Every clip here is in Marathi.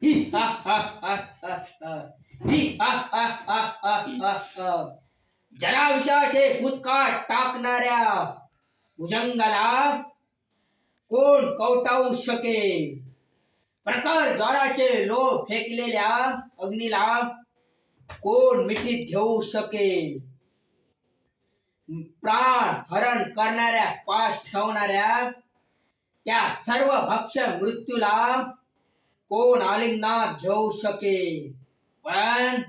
ही हा हा हा हा हा. ही हा हा हा हा हा हा. जलाविषाचे भूतकाळ टाकणाऱ्या भुजंगाला कोण कवटाळू शकेल? प्रखर ज्वाळाचे लोह फेकलेल्या अग्नीला कोण मिठीत घेऊ शकेल? प्राण हरण करणाऱ्या पाश ठेवणाऱ्या त्या सर्व भक्ष्य मृत्यूला कोण आलिंगनात घेऊ शकेल? पण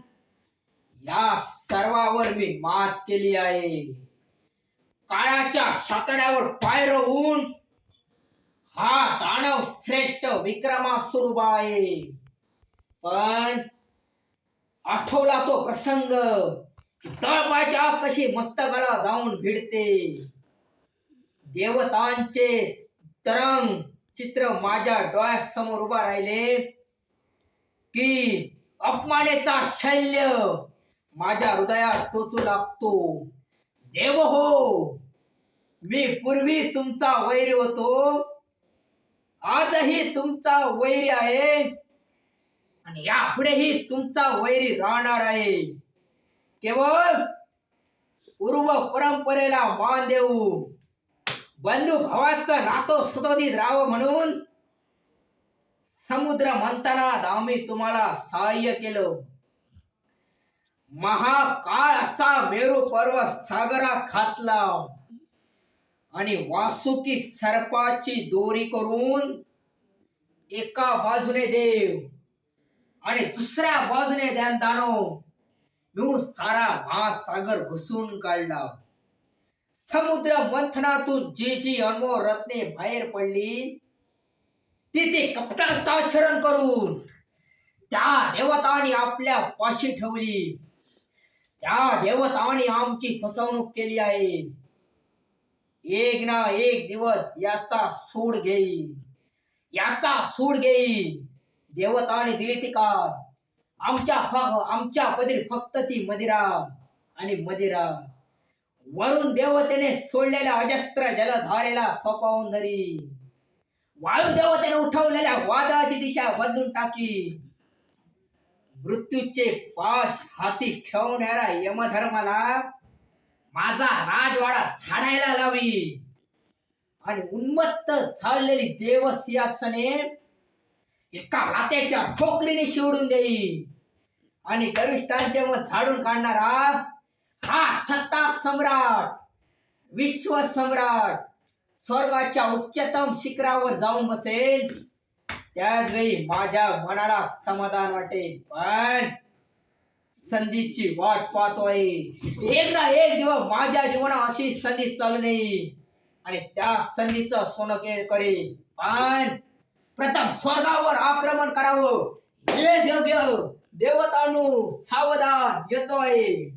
या सर्वावर मी मात केली आहे. काळाच्या सातड्यावर पाय रोवून हा दानव श्रेष्ठ विक्रमासुर आहे. पण आठवला तो प्रसंग, तळपायच्या कशी मस्तकाला जाऊन भिडते. देवतांचे तरंग चित्र माझ्या डोळ्यासमोर उभा राहिले की अपमानेचा शल्य माझ्या हृदयात टोचू लागतो. देव हो, मी पूर्वी तुमचा वैरी होतो, आजही तुमचा वैरी आहे आणि यापुढेही तुमचा वैरी राहणार आहे. केवळ पूर्व परंपरेला मान देऊ, बंधू भावाचं नातं सदोदित राहावं म्हणून समुद्र मंथनात आम्ही तुम्हाला सहाय्य केलं. महाकाळ असा मेरू पर्वत सागरात घातला आणि वासुकी सर्पाची दोरी करून एका बाजूने देव आणि दुसऱ्या बाजूने दानव मिळून सारा महासागर घुसून काढला. समुद्र मंथनातून जी जी अनमोल रत्ने बाहेर पडली ती कपटाचं आचरण करून त्या देवतांनी आपल्या पाशी ठेवली. त्या देवतांनी आमची फसवणूक केली आहे. एक ना एक दिवस याचा सूड घेईल, याचा सूड घेईल. देवतांनी दिली ती का आमच्या पदरी फक्त ती मदिरा आणि मदिरा. वरून देवतेने सोडलेल्या अजस्त्र जलधारेला थोपावून धरी, वाळू देवतेने उठवलेल्या वादळाची दिशा बदलून टाकी. मृत्यूचे पाश हाती खेळणाऱ्या यमधर्माला माझा राजवाडा झाडायला लावी आणि उन्मत्त झालेली देवसिंहासने एका लाथेच्या ठोकरीने शिवडून देईल आणि गर्विष्ठांचे मत झाडून काढणारा हा सत्ता सम्राट, विश्व सम्राट स्वर्गाच्या उच्चतम शिखरावर जाऊन बसेल. त्याचवेळी माझ्या मनाला समाधान वाटेल. पण संधीची वाट पाहतोय. एक ना एक दिवस माझ्या जीवनात अशी संधी चालू नये आणि त्या संधीचं सोनं करेल. पण प्रथम स्वर्गावर आक्रमण करावं. हे देवतांनो सावधान, येतोय.